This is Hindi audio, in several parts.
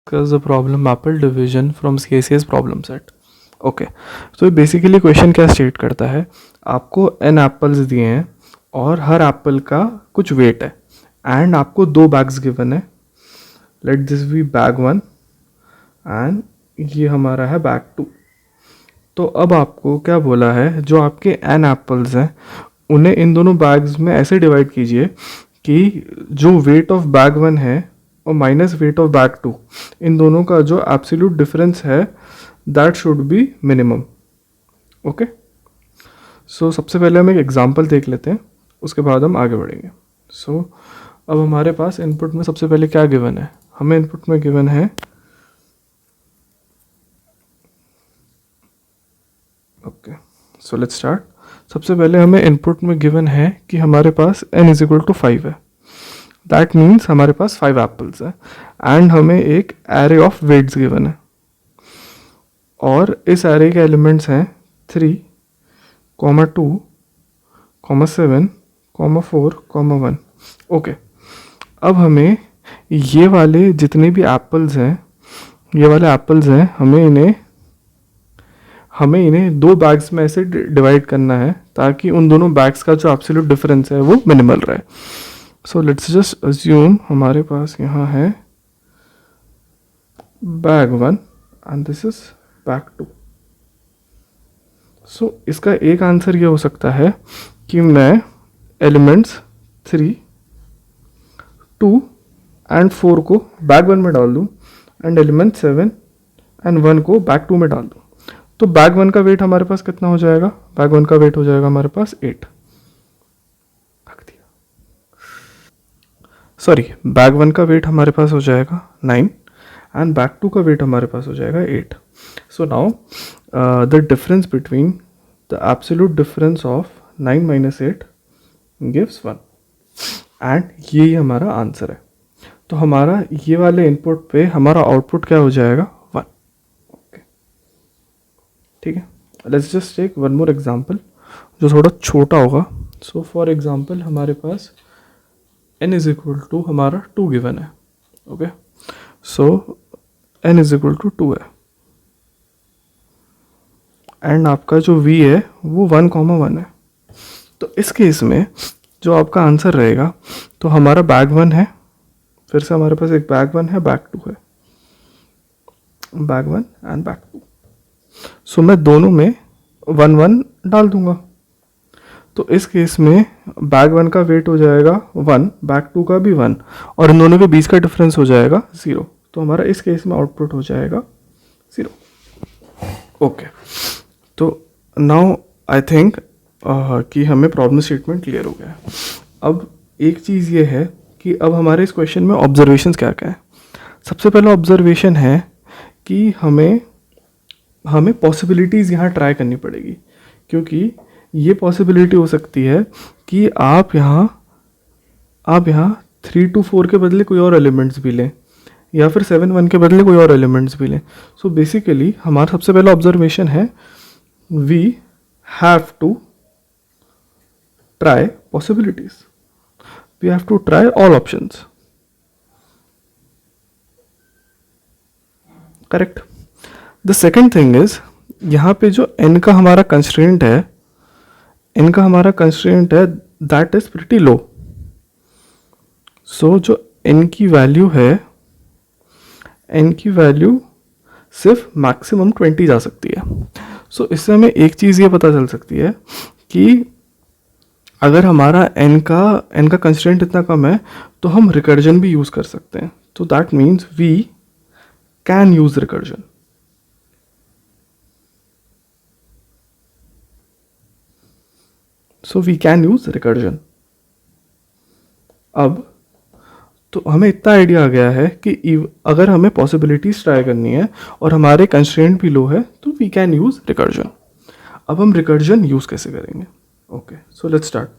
Discuss the problem maple division from CACS problem set. Okay, तो बेसिकली क्वेश्चन क्या स्टेट करता है, आपको n एप्पल्स दिए हैं और हर एप्पल का कुछ वेट है एंड आपको दो बैग्स गिवन है. Let this be bag 1 and ये हमारा है बैग 2. तो अब आपको क्या बोला है, जो आपके n एप्पल्स हैं उन्हें इन दोनों बैग्स में ऐसे डिवाइड कीजिए कि जो वेट ऑफ बैग 1 है और माइनस वेट ऑफ बैग 2, इन दोनों का जो एब्सोल्यूट डिफरेंस है that should be minimum. Okay, so सबसे पहले हम एक एग्जांपल देख लेते हैं, उसके बाद हम आगे बढ़ेंगे. सो अब हमारे पास इनपुट में सबसे पहले क्या गिवन है, हमें इनपुट में गिवन है ओके, सो लेट्स स्टार्ट. सबसे पहले हमें इनपुट में गिवन है कि हमारे पास n इज इक्वल टू 5 है. दैट मीन्स हमारे पास 5 एप्पल्स है एंड हमें एक एरे ऑफ वेट्स गिवन है और इस एरे के एलिमेंट्स हैं 3, 2, 7, 4, 1. ओके, अब हमें ये वाले जितने भी एप्पल्स हैं, ये वाले एप्पल्स हैं, हमें इन्हें दो बैग्स में ऐसे डिवाइड करना है ताकि उन दोनों बैग्स का जो एब्सोल्यूट डिफरेंस है वो मिनिमल रहे. सो लेट्स जस्ट अज्यूम हमारे पास यहाँ है bag 1 and this is bag 2. सो इसका एक आंसर ये हो सकता है कि मैं एलिमेंट्स 3, 2 एंड 4 को बैग 1 में डाल दूँ एंड एलिमेंट 7 एंड 1 को बैग 2 में डाल दूँ. तो बैग 1 का वेट हमारे पास कितना हो जाएगा, बैग 1 का वेट हो जाएगा हमारे पास 8. सॉरी, बैग 1 का वेट हमारे पास हो जाएगा 9 एंड बैग 2 का वेट हमारे पास हो जाएगा 8. So now the difference between the absolute difference of 9 minus 8 gives 1 and ये हमारा आंसर है. तो हमारा ये वाले इनपुट पे हमारा आउटपुट क्या हो जाएगा, 1. ओके, ठीक है. Let's just take one more example जो थोड़ा छोटा होगा. सो फॉर एग्जांपल हमारे पास n इज इक्वल टू हमारा 2 गिवन है. Okay, so n is equal to 2 है एंड आपका जो v है वो 1,1 है. तो इस केस में जो आपका आंसर रहेगा, तो हमारा बैग 1 है, फिर से हमारे पास एक बैग 1 है, बैग 2 है, बैग 1 एंड बैग 2. सो मैं दोनों में 1, 1 डाल दूंगा. तो इस केस में बैग 1 का वेट हो जाएगा 1, बैग 2 का भी 1 और इन दोनों के बीच का डिफरेंस हो जाएगा 0. तो हमारा इस केस में आउटपुट हो जाएगा 0. ओके, तो नाउ आई थिंक कि हमें प्रॉब्लम स्टेटमेंट क्लियर हो गया है. अब एक चीज़ ये है कि अब हमारे इस क्वेश्चन में ऑब्जर्वेशंस क्या क्या है. सबसे पहला ऑब्जर्वेशन है कि हमें पॉसिबिलिटीज़ यहाँ ट्राई करनी पड़ेगी, क्योंकि ये पॉसिबिलिटी हो सकती है कि आप यहाँ 3 to 4 के बदले कोई और एलिमेंट्स भी लें या फिर 7, 1 के बदले कोई और एलिमेंट्स भी लें. सो बेसिकली हमारा सबसे पहला ऑब्जर्वेशन है we have to try possibilities, we have to try all options. Correct. The second thing is, यहाँ पे जो n का हमारा कंस्ट्रेंट है, that is pretty low. So जो n की वैल्यू है, n की वैल्यू सिर्फ मैक्सिमम 20 जा सकती है. सो इससे हमें एक चीज़ ये पता चल सकती है कि अगर हमारा n का कंस्ट्रेंट इतना कम है तो हम रिकर्जन भी यूज़ कर सकते हैं. तो that means we can use recursion. So we can use recursion. अब तो हमें इतना आइडिया आ गया है कि अगर हमें पॉसिबिलिटीज ट्राई करनी है और हमारे कंस्ट्रेंट भी लो है तो वी कैन यूज़ रिकर्जन. अब हम रिकर्जन यूज़ कैसे करेंगे. Okay, so let's start.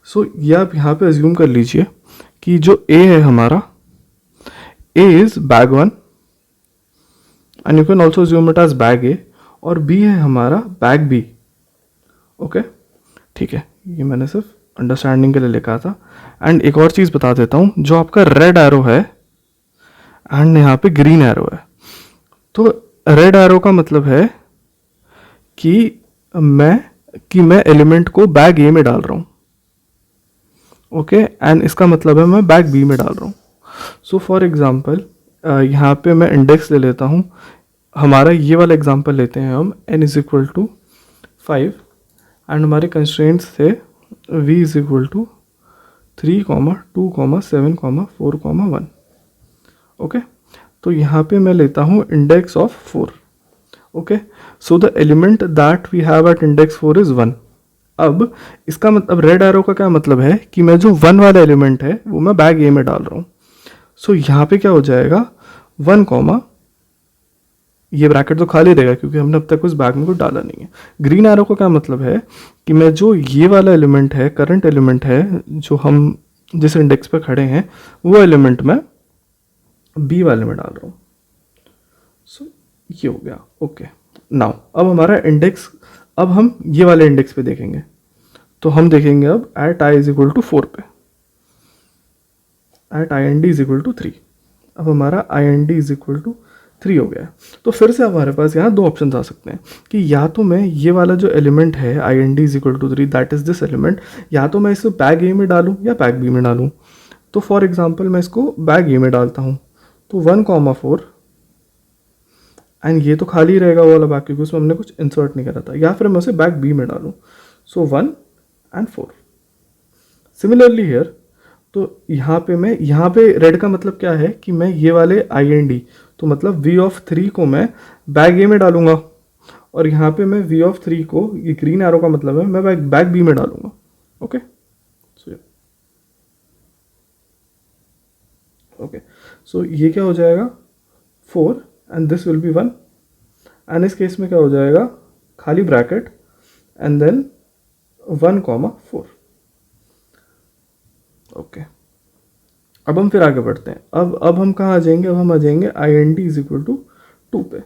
So ये आप यहाँ पे अज्यूम कर लीजिए कि जो a है हमारा, a is bag 1 and you can also assume it as bag a, और b है हमारा बैग b. ओके, ठीक है, ये मैंने सिर्फ अंडरस्टैंडिंग के लिए लिखा था. एंड एक और चीज़ बता देता हूँ, जो आपका रेड एरो है एंड यहाँ पे ग्रीन एरो है। तो रेड एरो का मतलब है कि मैं एलिमेंट को बैग ए में डाल रहा हूँ, ओके, एंड इसका मतलब है मैं बैग बी में डाल रहा हूँ। सो फॉर एग्जांपल यहाँ पे मैं इंडेक्स ले लेता हूँ, हमारा ये वाला एग्जांपल लेते हैं हम, n is equal to 5 and हमारे कंस्ट्रेंट्स थे v is equal to 3, 2, 7, 4, 1, okay. तो यहाँ पे मैं लेता हूँ index of 4, okay. So the element that we have at index 4 is 1। अब इसका मतलब रेड एरो का क्या मतलब है कि मैं जो 1 वाला एलिमेंट है वो मैं बैग ए में डाल रहा हूँ। सो यहाँ पे क्या हो जाएगा 1 कॉमा, ये ब्रैकेट तो खाली रहेगा क्योंकि हमने अब तक उस बैग में कुछ डाला नहीं है। ग्रीन एरो का क्या मतलब है कि मैं जो ये वाला एलिमेंट है, करंट एलिमेंट है जो हम जिस इंडेक्स पे खड़े हैं, वो एलिमेंट मैं बी वाले में डाल रहा हूँ। सो ये हो गया, ओके। नाउ अब हमारा इंडेक्स, अब हम ये वाले इंडेक्स पे देखेंगे। तो हम देखेंगे अब at i is equal to 4 पे, at i n d is equal to 3। अब हमारा i n d is equal to 3 हो गया। तो फिर से हमारे पास यहाँ दो ऑप्शन आ सकते हैं कि या तो मैं ये वाला जो एलिमेंट है i n d is equal to 3, that is this element, या तो मैं इसे बैग ए में डालूँ या बैग बी में डालूँ। तो फॉर एग्जाम्पल मैं इसको बैग ए में डालता हूँ, तो 1, 4 एंड ये तो खाली रहेगा वो वाला बैग क्योंकि उसमें हमने कुछ इंसर्ट नहीं करा था, या फिर मैं उसे बैग बी में डालूँ, सो 1 एंड 4। सिमिलरली हियर, तो यहाँ पे रेड का मतलब क्या है कि मैं ये वाले आई एन डी, तो मतलब v ऑफ 3 को मैं बैग ए में डालूंगा, और यहाँ पे मैं v ऑफ 3 को, ये ग्रीन एरो का मतलब है मैं बैग बी में डालूंगा, ओके। ओके, सो ये क्या हो जाएगा 4 and this will B 1, and इस केस में क्या हो जाएगा खाली ब्रैकेट एंड देन 1, 4, ओके। अब हम फिर आगे बढ़ते हैं। अब हम कहाँ आ जाएंगे, अब हम आ जाएंगे i n d is equal to 2 पे,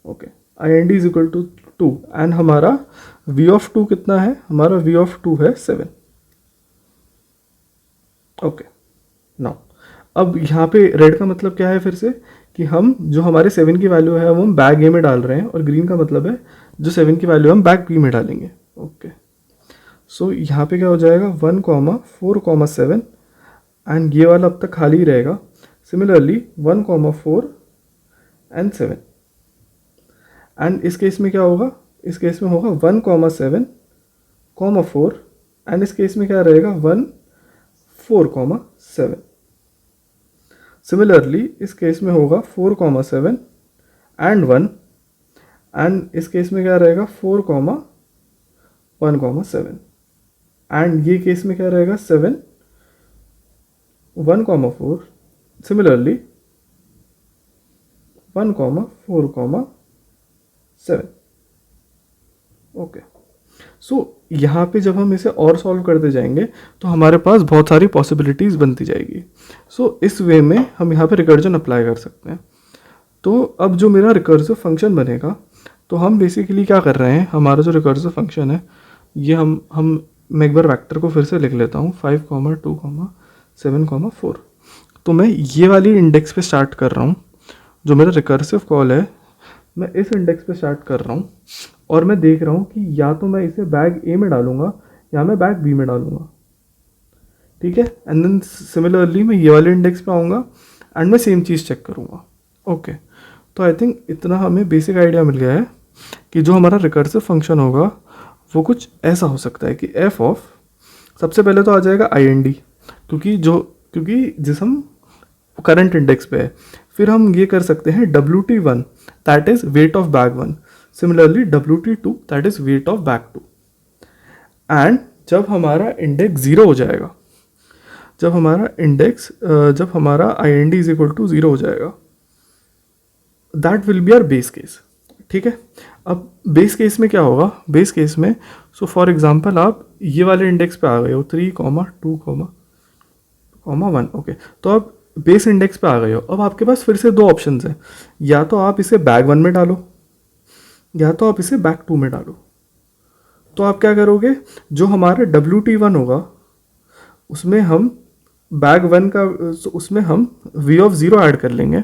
okay. I n d is equal to 2 and हमारा v ऑफ 2 कितना है, हमारा v ऑफ 2 है 7, ओके। नाउ अब यहाँ पे रेड का मतलब क्या है फिर से कि हम जो हमारे 7 की वैल्यू है वो हम बैग ए में डाल रहे हैं, और ग्रीन का मतलब है जो 7 की वैल्यू हम बैग बी में डालेंगे, ओके। सो यहाँ पे क्या हो जाएगा 1, 4, 7 एंड ये वाला अब तक खाली ही रहेगा। सिमिलरली 1, 4 एंड 7, एंड इस केस में क्या होगा, इस केस में होगा 1, 7, 4 एंड इस केस में क्या रहेगा 1, 4, 7। सिमिलरली इस केस में होगा 4, 7 एंड 1 एंड इस केस में क्या रहेगा 4, 1, 7 एंड ये केस में क्या रहेगा 7, 1, 4, सिमिलरली 1, 4, 7, ओके। सो यहाँ पे जब हम इसे और सॉल्व करते जाएंगे तो हमारे पास बहुत सारी पॉसिबिलिटीज़ बनती जाएगी। सो इस वे में हम यहाँ पे रिकर्जन अप्लाई कर सकते हैं। तो अब जो मेरा रिकर्सिव फंक्शन बनेगा, तो हम बेसिकली क्या कर रहे हैं, हमारा जो रिकर्सिव फंक्शन है ये मैं एक बार वेक्टर को फिर से लिख लेता हूँ 5, 2, 7, 4। तो मैं ये वाली इंडेक्स पे स्टार्ट कर रहा हूँ, जो मेरा रिकर्सिव कॉल है मैं इस इंडेक्स पे स्टार्ट कर रहा हूँ, और मैं देख रहा हूँ कि या तो मैं इसे बैग ए में डालूंगा या मैं बैग बी में डालूंगा, ठीक है। एंड देन सिमिलरली मैं ये वाले इंडेक्स पे आऊँगा एंड मैं सेम चीज़ चेक करूँगा, ओके। तो आई थिंक इतना हमें बेसिक आइडिया मिल गया है कि जो हमारा रिकर्सिव फंक्शन होगा वो कुछ ऐसा हो सकता है कि एफ ऑफ, सबसे पहले तो आ जाएगा आई एन डी, क्योंकि जिस हम करंट इंडेक्स पे है। फिर हम ये कर सकते हैं WT1 that is weight of bag 1, similarly WT2 that is weight of bag 2। And जब हमारा इंडेक्स 0 हो जाएगा, जब हमारा i n d is equal to 0 हो जाएगा, that will be our base case, ठीक है। अब बेस केस में क्या होगा, बेस केस में सो फॉर एग्जांपल आप ये वाले इंडेक्स पे आ गए हो 3, 2, 1, ओके। तो आप बेस इंडेक्स पे आ गए हो। अब आपके पास फिर से दो ऑप्शंस हैं, या तो आप इसे बैग 1 में डालो या तो आप इसे बैग 2 में डालो। तो आप क्या करोगे, जो हमारा WT1 होगा उसमें हम बैग वन का उसमें हम v ऑफ ज़ीरो ऐड कर लेंगे।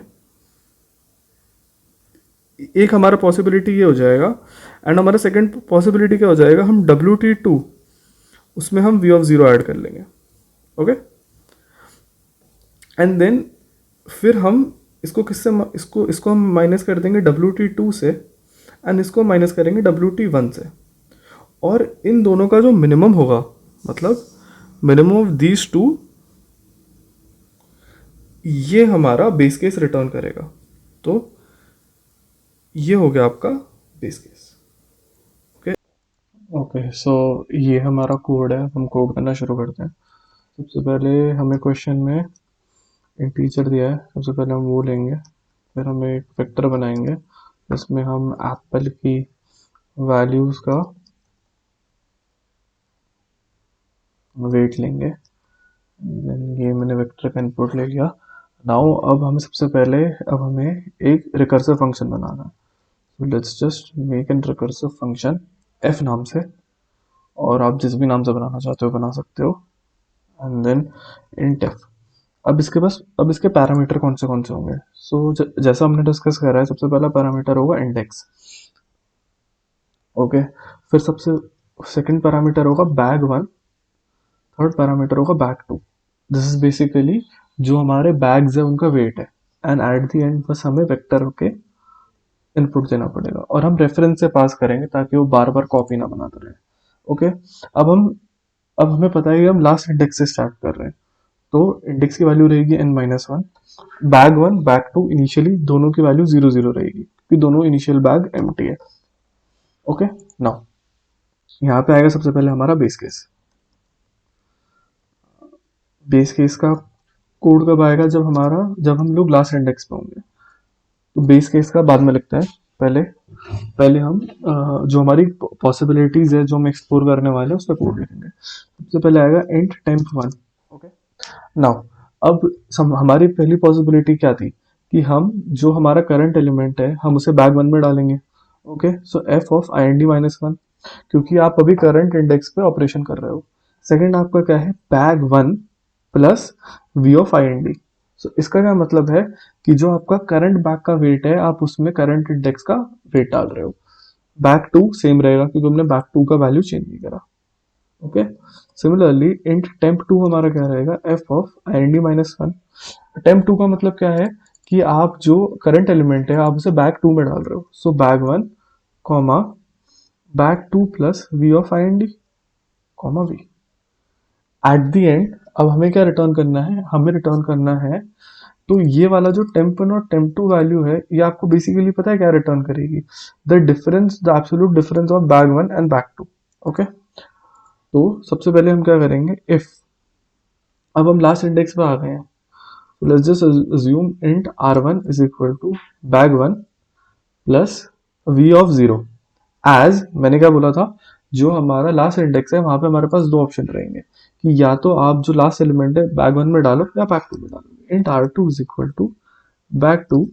एक हमारा पॉसिबिलिटी ये हो जाएगा, एंड हमारा सेकंड पॉसिबिलिटी क्या हो जाएगा, हम WT2 उसमें हम v ऑफ ज़ीरो ऐड कर लेंगे। ओके, एंड देन फिर हम इसको किससे इसको हम माइनस कर देंगे WT2 से, एंड इसको माइनस करेंगे WT1 से। और इन दोनों का जो मिनिमम होगा, मतलब मिनिमम ऑफ दीज टू, ये हमारा बेस केस रिटर्न करेगा। तो ये हो गया आपका बेस केस। ओके ओके, सो ये हमारा कोड है, हम कोड करना शुरू करते हैं। सबसे पहले हमें क्वेश्चन में एक टीचर दिया है, सबसे पहले हम वो लेंगे, फिर हम एक वेक्टर बनाएंगे जिसमें हम एप्पल की वैल्यूज़ का वेट लेंगे। ये मैंने वेक्टर का इनपुट ले लिया। नाउ अब हमें सबसे पहले एक रिकर्सिव फंक्शन बनाना है। So let's just make an recursive function f नाम से, और आप जिस भी नाम से बनाना चाहते हो बना सकते हो, एंड देन int f। अब इसके पैरामीटर कौन से होंगे। जैसा हमने डिस्कस करा है, सबसे पहला पैरामीटर होगा इंडेक्स। ओके, फिर सबसे सेकंड पैरामीटर होगा बैग वन, थर्ड पैरामीटर होगा bag two. This is basically जो हमारे बैग्स है उनका वेट है, एंड एट द एंड बस हमें वेक्टर के इनपुट देना पड़ेगा, और हम रेफरेंस से पास करेंगे ताकि वो बार बार कॉपी ना बनाते रहे। ओके, अब हमें पता है कि हम लास्ट इंडेक्स से स्टार्ट कर रहे हैं, तो इंडेक्स की वैल्यू रहेगी n-1। Bag one bag two initially दोनों की वैल्यू 0 0 रहेगी, क्योंकि दोनों इनिशियल बैग एम्प्टी है। ओके, नाउ यहाँ पे आएगा सबसे पहले हमारा बेस केस। बेस केस का कोड कब आएगा, जब हम लोग लास्ट इंडेक्स पे होंगे। तो बेस केस का बाद में लिखते हैं, पहले हम जो हमारी पॉसिबिलिटीज है जो हम एक्सप्लोर करने वाले हैं उसका कोड लिखेंगे। सबसे पहले आएगा int temp1। ओके, नाउ अब हमारी पहली पॉसिबिलिटी क्या थी कि हम जो हमारा करंट एलिमेंट है हम उसे बैग वन में डालेंगे। Okay, so f of ind-1, क्योंकि आप अभी करंट इंडेक्स पे ऑपरेशन कर रहे हो। सेकंड आपका क्या है, bag one plus v of ind। सो इसका क्या मतलब है कि जो आपका करंट बैग का वेट है आप उसमें करंट इंडेक्स का वेट डाल रहे हो। बैग टू सेम रहेगा क्योंकि हमने बैग टू का वैल्यू चेंज नहीं करा। Okay, similarly int temp two हमारा क्या रहेगा, f of ind-1। Temp to का मतलब क्या है कि आप जो करंट एलिमेंट है आप उसे बैग टू में डाल रहे हो। So bag one comma bag two plus v of ind comma v। At the end अब हमें क्या रिटर्न करना है, हमें रिटर्न करना है, तो ये वाला जो टेम्प वन और टेम्प टू वैल्यू है ये आपको बेसिकली पता है क्या रिटर्न करेगी, the absolute difference of bag one and bag two. Okay, तो सबसे पहले हम क्या करेंगे, इफ अब हम लास्ट इंडेक्स पे आ गए हैं, तो let's just assume int r1 is equal to bag one plus v of zero. As मैंने क्या बोला था, जो हमारा लास्ट इंडेक्स है वहां पे हमारे पास दो ऑप्शन रहेंगे कि या तो आप जो लास्ट एलिमेंट है बैग वन में डालो या बैग टू में डालो। Int r2 is equal to bag two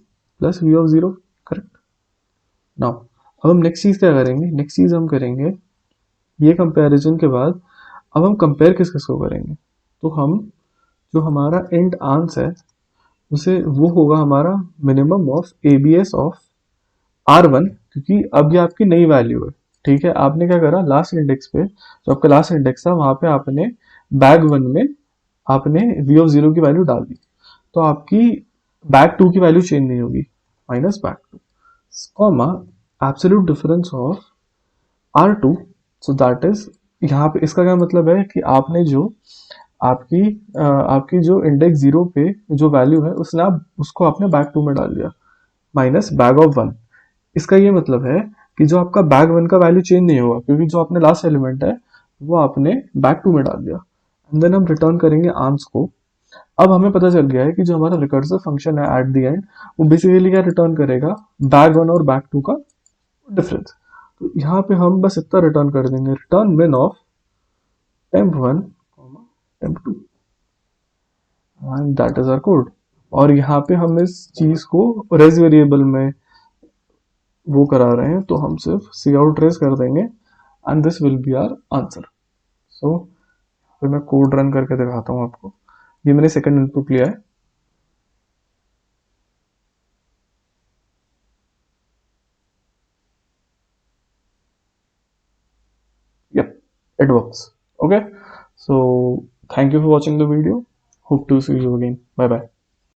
plus v of zero. Correct. Now अब हम नेक्स्ट चीज क्या करेंगे, नेक्स्ट चीज हम करेंगे ये कंपैरिजन के बाद अब हम कंपेयर किस किस को करेंगे, तो हम जो हमारा इंट आंस है उसे वो होगा हमारा minimum of abs of r1, क्योंकि अब ये आपकी नई वैल्यू है। ठीक है, आपने क्या करा, लास्ट इंडेक्स पे जो आपका लास्ट इंडेक्स था वहां पे आपने बैग वन में आपने v ऑफ जीरो की वैल्यू डाल दी, तो आपकी बैग टू की वैल्यू चेंज नहीं होगी, minus bag two comma absolute difference of r2। So that is, यहाँ पे इसका क्या मतलब है कि आपने जो आपकी जो इंडेक्स जीरो पे जो वैल्यू है उसने आप उसको आपने बैग टू में डाल दिया, माइनस बैग ऑफ वन। इसका ये मतलब है कि जो आपका बैग वन का वैल्यू चेंज नहीं होगा क्योंकि जो आपने लास्ट एलिमेंट है वो आपने बैग टू में डाल दिया। एंड देन हम रिटर्न करेंगे आंस को। अब हमें पता चल गया है कि जो हमारा रिकर्सिव फंक्शन है एट द एंड वो बेसिकली क्या रिटर्न करेगा, बैग वन और बैग टू का डिफरेंस। तो यहाँ पे हम बस इतना रिटर्न कर देंगे, return min of temp one temp two, and that is our code. और यहाँ पे हम इस चीज को रेज वेरिएबल में वो करा रहे हैं, तो हम सिर्फ सी आउट रेज कर देंगे and this will be our answer. So फिर मैं कोड रन करके दिखाता हूँ आपको। ये मैंने सेकंड इनपुट लिया है। Yep, it works. Okay, so thank you for watching the video. Hope to see you again. Bye bye.